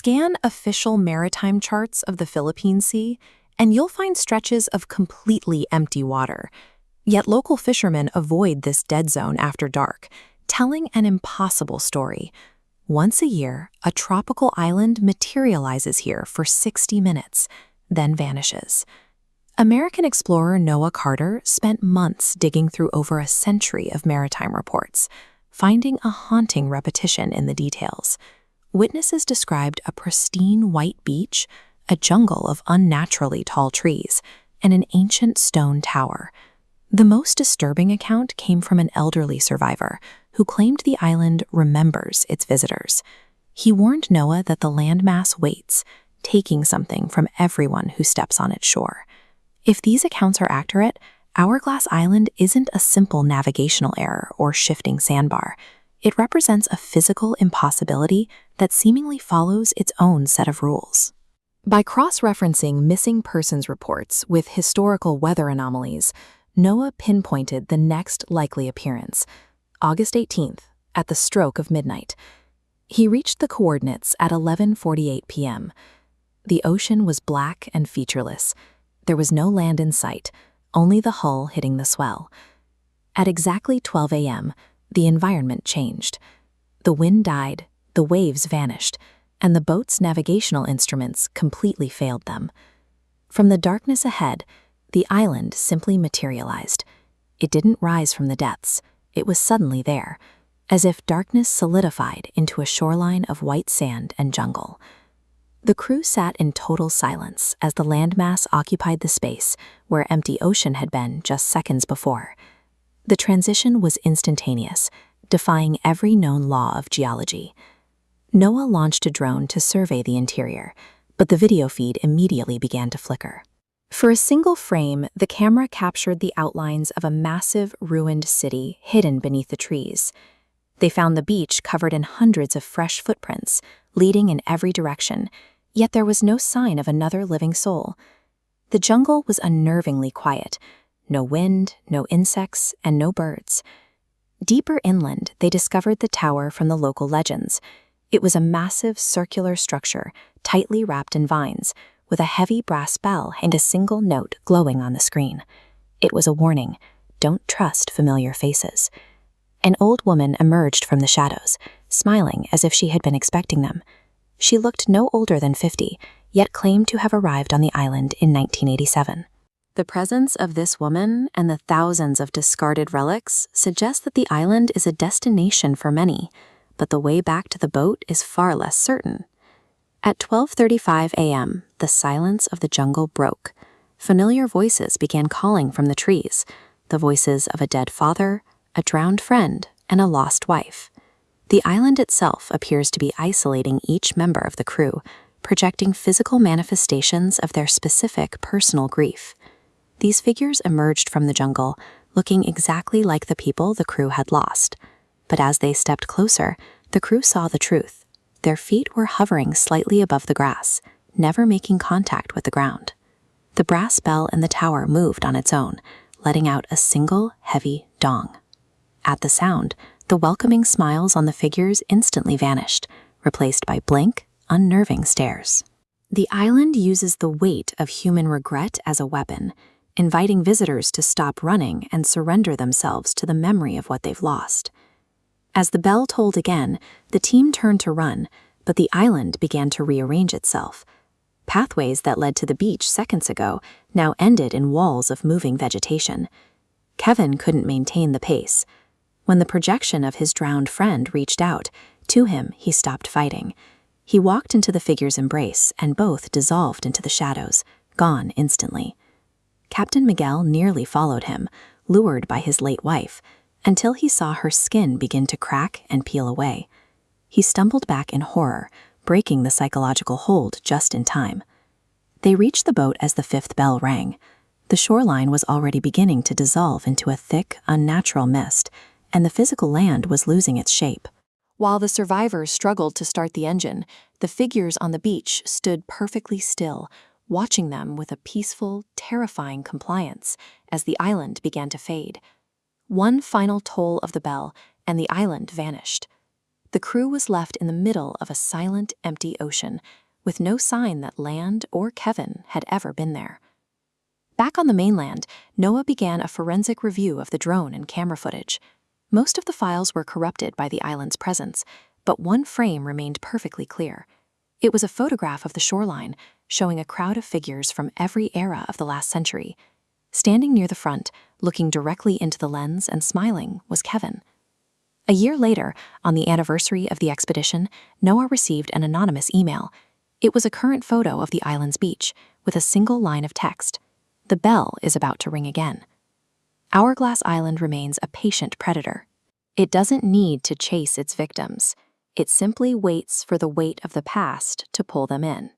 Scan official maritime charts of the Philippine Sea, and you'll find stretches of completely empty water. Yet local fishermen avoid this dead zone after dark, telling an impossible story. Once a year, a tropical island materializes here for 60 minutes, then vanishes. American explorer Noah Carter spent months digging through over a century of maritime reports, finding a haunting repetition in the details. Witnesses described a pristine white beach, a jungle of unnaturally tall trees, and an ancient stone tower. The most disturbing account came from an elderly survivor who claimed the island remembers its visitors. He warned Noah that the landmass waits, taking something from everyone who steps on its shore. If these accounts are accurate, Hourglass Island isn't a simple navigational error or shifting sandbar. It represents a physical impossibility that seemingly follows its own set of rules. By cross-referencing missing persons reports with historical weather anomalies, Noah pinpointed the next likely appearance, August 18th, at the stroke of midnight. He reached the coordinates at 11:48 p.m. The ocean was black and featureless. There was no land in sight, only the hull hitting the swell. At exactly 12 a.m., the environment changed. The wind died, the waves vanished, and the boat's navigational instruments completely failed them. From the darkness ahead, the island simply materialized. It didn't rise from the depths. It was suddenly there, as if darkness solidified into a shoreline of white sand and jungle. The crew sat in total silence as the landmass occupied the space where empty ocean had been just seconds before. The transition was instantaneous, defying every known law of geology. Noah launched a drone to survey the interior, but the video feed immediately began to flicker. For a single frame, the camera captured the outlines of a massive, ruined city hidden beneath the trees. They found the beach covered in hundreds of fresh footprints, leading in every direction, yet there was no sign of another living soul. The jungle was unnervingly quiet. No wind, no insects, and no birds. Deeper inland, they discovered the tower from the local legends. It was a massive circular structure, tightly wrapped in vines, with a heavy brass bell and a single note glowing on the screen. It was a warning: don't trust familiar faces. An old woman emerged from the shadows, smiling as if she had been expecting them. She looked no older than 50, yet claimed to have arrived on the island in 1987. The presence of this woman and the thousands of discarded relics suggest that the island is a destination for many, but the way back to the boat is far less certain. At 12:35 a.m., the silence of the jungle broke. Familiar voices began calling from the trees, the voices of a dead father, a drowned friend, and a lost wife. The island itself appears to be isolating each member of the crew, projecting physical manifestations of their specific personal grief. These figures emerged from the jungle, looking exactly like the people the crew had lost. But as they stepped closer, the crew saw the truth. Their feet were hovering slightly above the grass, never making contact with the ground. The brass bell in the tower moved on its own, letting out a single, heavy dong. At the sound, the welcoming smiles on the figures instantly vanished, replaced by blank, unnerving stares. The island uses the weight of human regret as a weapon, inviting visitors to stop running and surrender themselves to the memory of what they've lost. As the bell tolled again, the team turned to run, but the island began to rearrange itself. Pathways that led to the beach seconds ago now ended in walls of moving vegetation. Kevin couldn't maintain the pace. When the projection of his drowned friend reached out, to him he stopped fighting. He walked into the figure's embrace, and both dissolved into the shadows, gone instantly. Captain Miguel nearly followed him, lured by his late wife, until he saw her skin begin to crack and peel away. He stumbled back in horror, breaking the psychological hold just in time. They reached the boat as the fifth bell rang. The shoreline was already beginning to dissolve into a thick, unnatural mist, and the physical land was losing its shape. While the survivors struggled to start the engine, the figures on the beach stood perfectly still, watching them with a peaceful, terrifying compliance as the island began to fade. One final toll of the bell, and the island vanished. The crew was left in the middle of a silent, empty ocean, with no sign that land or Kevin had ever been there. Back on the mainland, NOAA began a forensic review of the drone and camera footage. Most of the files were corrupted by the island's presence, but one frame remained perfectly clear. It was a photograph of the shoreline, showing a crowd of figures from every era of the last century. Standing near the front, looking directly into the lens and smiling, was Kevin. A year later, on the anniversary of the expedition, NOAA received an anonymous email. It was a current photo of the island's beach, with a single line of text. The bell is about to ring again. Hourglass Island remains a patient predator. It doesn't need to chase its victims. It simply waits for the weight of the past to pull them in.